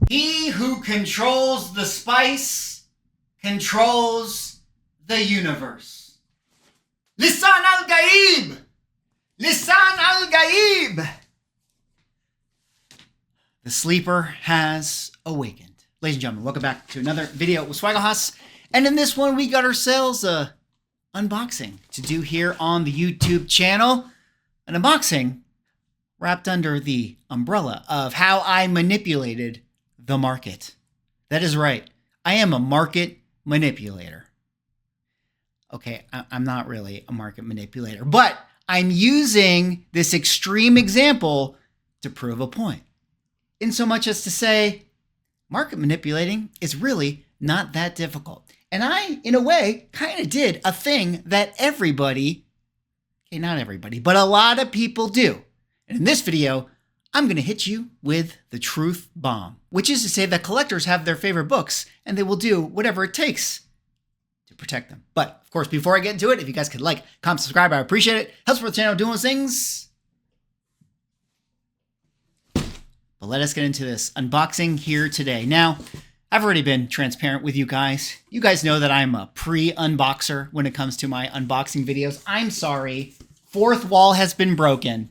He who controls the spice controls the universe. Lisan al-Gaib! Lisan al-Gaib! The sleeper has awakened. Ladies and gentlemen, welcome back to another video with Swaggle. And in this one, we got ourselves a unboxing to do here on the YouTube channel. An unboxing wrapped under the umbrella of how I manipulated the market. That is right. I am a market manipulator. Okay, I'm not really a market manipulator, but I'm using this extreme example to prove a point. In so much as to say, market manipulating is really not that difficult. And I, in a way, kind of did a thing that everybody, okay, not everybody, but a lot of people do. And in this video, I'm going to hit you with the truth bomb, which is to say that collectors have their favorite books and they will do whatever it takes to protect them. But of course, before I get into it, if you guys could like, comment, subscribe, I appreciate it. Helps for the channel doing those things. But let us get into this unboxing here today. Now, I've already been transparent with you guys. You guys know that I'm a pre-unboxer when it comes to my unboxing videos. I'm sorry, fourth wall has been broken.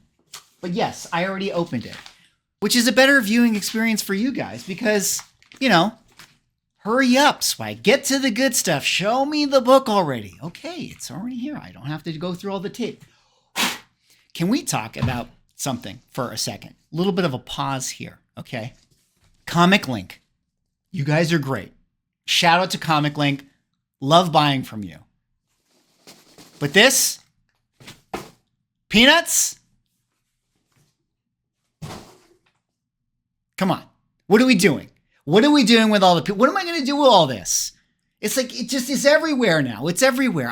But yes, I already opened it, which is a better viewing experience for you guys because, you know, hurry up, Swag. Get to the good stuff. Show me the book already. Okay, it's already here. I don't have to go through all the tape. Can we talk about something for a second? A little bit of a pause here, okay? Comic Link. You guys are great. Shout out to Comic Link. Love buying from you. But this, peanuts? Come on. What are we doing? What are we doing with all the people? What am I going to do with all this? It's like, it just is everywhere now. It's everywhere.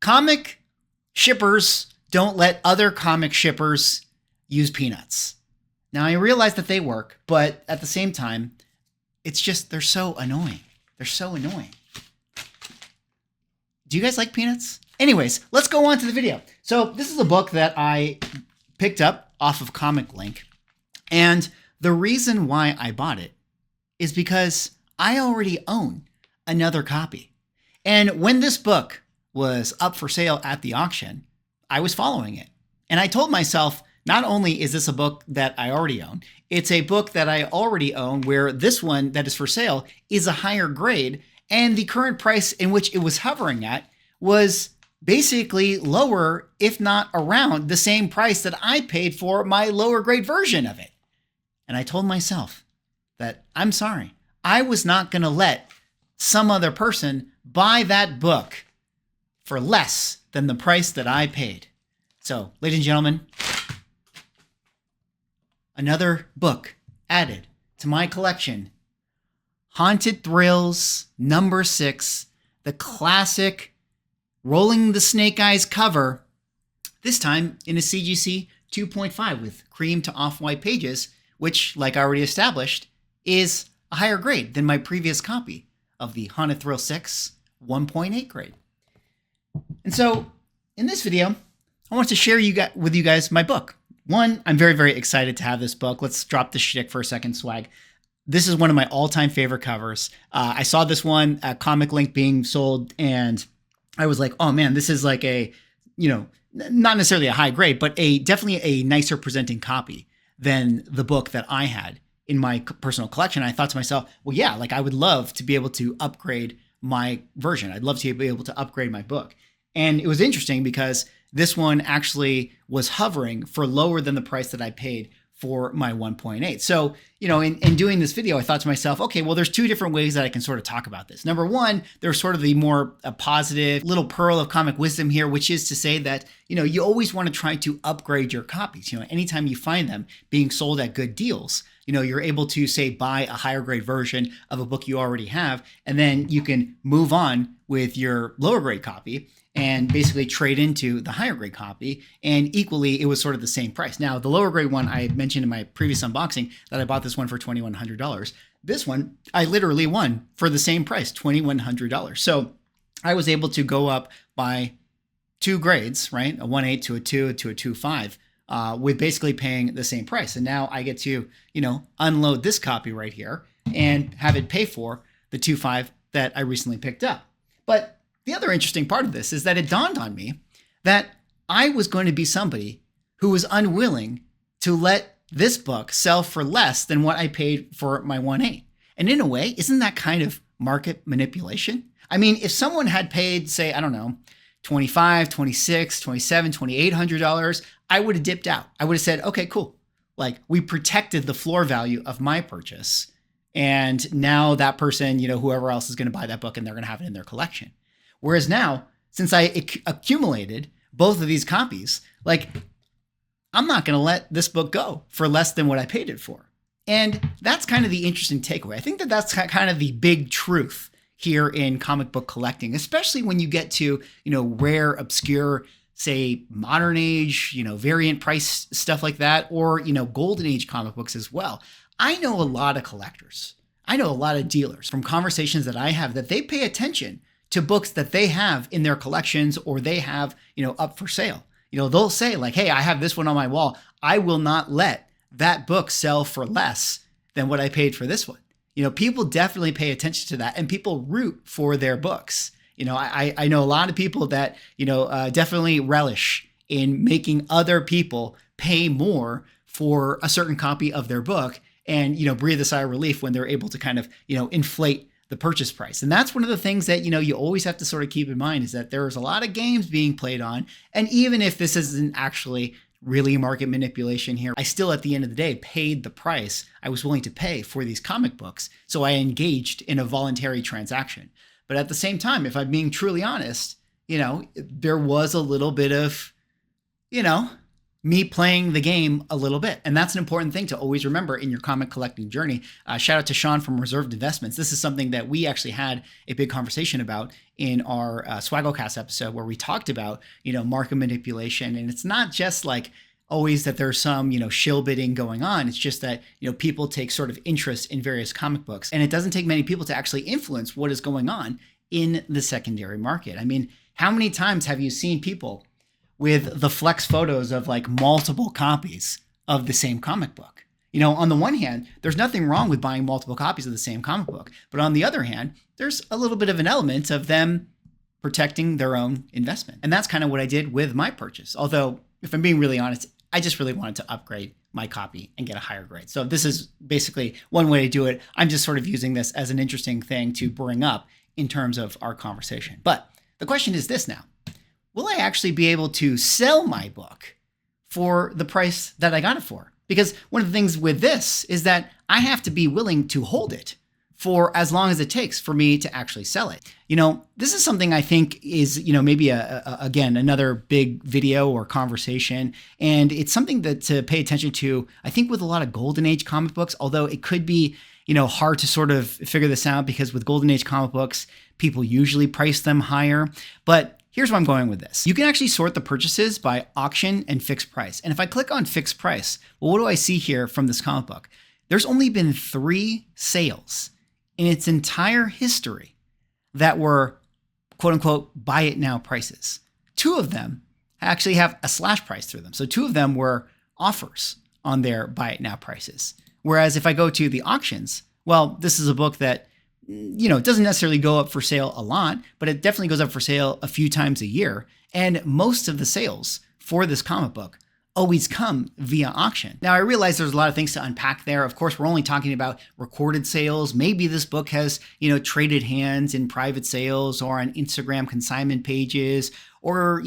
Comic shippers don't let other comic shippers use peanuts. Now, I realize that they work, but at the same time, it's just, they're so annoying. They're so annoying. Do you guys like peanuts? Anyways, let's go on to the video. So this is a book that I picked up off of Comic Link. And the reason why I bought it is because I already own another copy. And when this book was up for sale at the auction, I was following it. And I told myself, not only is this a book that I already own, it's a book that I already own where this one that is for sale is a higher grade. And the current price in which it was hovering at was basically lower, if not around the same price that I paid for my lower grade version of it. And I told myself that I'm sorry, I was not going to let some other person buy that book for less than the price that I paid. So, ladies and gentlemen, another book added to my collection, Haunted Thrills #6, the classic Rolling the Snake Eyes cover, this time in a CGC 2.5 with cream to off-white pages, which, like I already established, is a higher grade than my previous copy of the Haunted Thrill 6 1.8 grade. And so, in this video, I want to share with you guys my book. One, I'm very, very excited to have this book. Let's drop the shtick for a second, Swag. This is one of my all-time favorite covers. I saw this one at Comic Link being sold, and I was like, oh man, this is like a, you know, not necessarily a high grade, but definitely a nicer presenting copy than the book that I had in my personal collection. I thought to myself, well, yeah, like I would love to be able to upgrade my version. I'd love to be able to upgrade my book. And it was interesting because this one actually was hovering for lower than the price that I paid for my 1.8. So, you know, in doing this video, I thought to myself, okay, well, there's two different ways that I can sort of talk about this. Number one, there's sort of the more positive little pearl of comic wisdom here, which is to say that, you know, you always want to try to upgrade your copies. You know, anytime you find them being sold at good deals, you know, you're able to say buy a higher grade version of a book you already have, and then you can move on with your lower grade copy and basically trade into the higher grade copy. And equally, it was sort of the same price. Now, the lower grade one, I mentioned in my previous unboxing that I bought this one for $2,100. This one, I literally won for the same price, $2,100. So I was able to go up by 2 grades, right? A 1.8 to a 2 to a 2.5 with basically paying the same price. And now I get to, unload this copy right here and have it pay for the 2.5 that I recently picked up. But the other interesting part of this is that it dawned on me that I was going to be somebody who was unwilling to let this book sell for less than what I paid for my 1/8. And in a way, isn't that kind of market manipulation? I mean, if someone had paid, say, I don't know, $25, $26, $27, $2,800, I would have dipped out. I would have said, okay, cool. Like, we protected the floor value of my purchase. And now that person, whoever else is going to buy that book and they're going to have it in their collection. Whereas now, since I accumulated both of these copies, like, I'm not going to let this book go for less than what I paid it for. And that's kind of the interesting takeaway. I think that that's kind of the big truth here in comic book collecting, especially when you get to, rare, obscure, say modern age, variant price stuff like that, or, golden age comic books as well. I know a lot of collectors. I know a lot of dealers from conversations that I have that they pay attention to books that they have in their collections or they have, up for sale. They'll say like, hey, I have this one on my wall. I will not let that book sell for less than what I paid for this one. People definitely pay attention to that and people root for their books. I know a lot of people that, definitely relish in making other people pay more for a certain copy of their book and, breathe a sigh of relief when they're able to kind of, inflate the purchase price. And that's one of the things that, you always have to sort of keep in mind is that there's a lot of games being played on. And even if this isn't actually really market manipulation here, I still, at the end of the day, paid the price I was willing to pay for these comic books. So I engaged in a voluntary transaction. But at the same time, if I'm being truly honest, there was a little bit of, me playing the game a little bit. And that's an important thing to always remember in your comic collecting journey. Shout out to Sean from Reserved Investments. This is something that we actually had a big conversation about in our Swagglecast episode where we talked about, market manipulation. And it's not just like always that there's some, shill bidding going on. It's just that, people take sort of interest in various comic books. And it doesn't take many people to actually influence what is going on in the secondary market. I mean, how many times have you seen people with the flex photos of like multiple copies of the same comic book? On the one hand, there's nothing wrong with buying multiple copies of the same comic book. But on the other hand, there's a little bit of an element of them protecting their own investment. And that's kind of what I did with my purchase. Although, if I'm being really honest, I just really wanted to upgrade my copy and get a higher grade. So this is basically one way to do it. I'm just sort of using this as an interesting thing to bring up in terms of our conversation. But the question is this now. Will I actually be able to sell my book for the price that I got it for? Because one of the things with this is that I have to be willing to hold it for as long as it takes for me to actually sell it. This is something I think is, maybe again, another big video or conversation. And it's something that to pay attention to, I think with a lot of golden age comic books, although it could be, hard to sort of figure this out because with golden age comic books, people usually price them higher. But here's where I'm going with this. You can actually sort the purchases by auction and fixed price. And if I click on fixed price, well, what do I see here from this comic book? There's only been 3 sales in its entire history that were quote unquote buy it now prices. 2 of them actually have a slash price through them. So 2 of them were offers on their buy it now prices. Whereas if I go to the auctions, well, this is a book that it doesn't necessarily go up for sale a lot, but it definitely goes up for sale a few times a year. And most of the sales for this comic book always come via auction. Now, I realize there's a lot of things to unpack there. Of course, we're only talking about recorded sales. Maybe this book has, traded hands in private sales or on Instagram consignment pages or,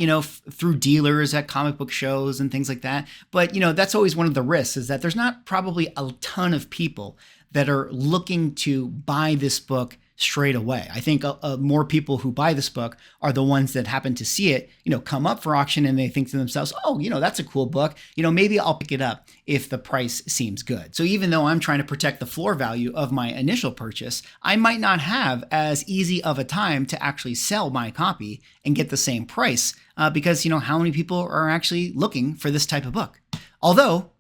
through dealers at comic book shows and things like that. But, that's always one of the risks is that there's not probably a ton of people that are looking to buy this book straight away. I think more people who buy this book are the ones that happen to see it, come up for auction and they think to themselves, oh, that's a cool book. Maybe I'll pick it up if the price seems good. So even though I'm trying to protect the floor value of my initial purchase, I might not have as easy of a time to actually sell my copy and get the same price because, how many people are actually looking for this type of book? Although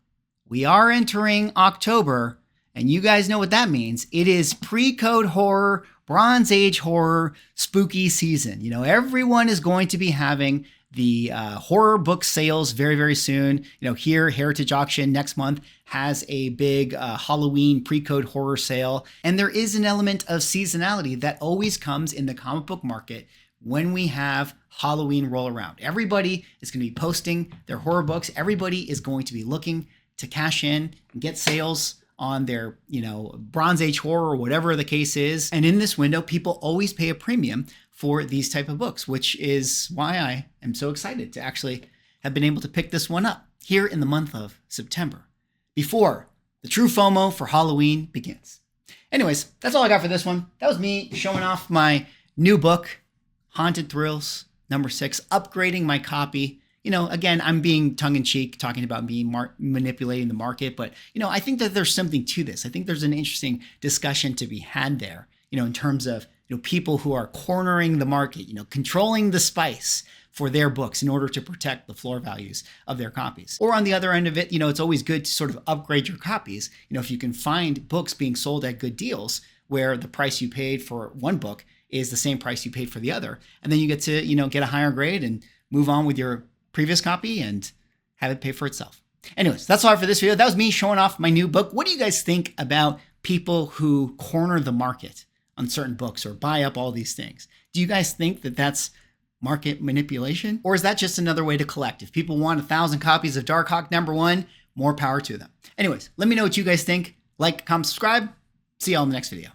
we are entering October, and you guys know what that means. It is pre-code horror, Bronze Age horror, spooky season. Everyone is going to be having the horror book sales very, very soon. You know, here, Heritage Auction next month has a big Halloween pre-code horror sale. And there is an element of seasonality that always comes in the comic book market when we have Halloween roll around. Everybody is going to be posting their horror books. Everybody is going to be looking to cash in and get sales on their, Bronze Age horror or whatever the case is. And in this window, people always pay a premium for these type of books, which is why I am so excited to actually have been able to pick this one up here in the month of September, before the true FOMO for Halloween begins. Anyways, that's all I got for this one. That was me showing off my new book, Haunted Thrills, number 6, upgrading my copy. Again, I'm being tongue-in-cheek, talking about me manipulating the market, but, I think that there's something to this. I think there's an interesting discussion to be had there, in terms of, people who are cornering the market, controlling the spice for their books in order to protect the floor values of their copies. Or on the other end of it, it's always good to sort of upgrade your copies. If you can find books being sold at good deals where the price you paid for one book is the same price you paid for the other, and then you get to, get a higher grade and move on with your previous copy and have it pay for itself. Anyways, that's all for this video. That was me showing off my new book. What do you guys think about people who corner the market on certain books or buy up all these things? Do you guys think that that's market manipulation? Or is that just another way to collect? If people want 1,000 copies of Darkhawk #1, more power to them. Anyways, let me know what you guys think. Like, comment, subscribe. See y'all in the next video.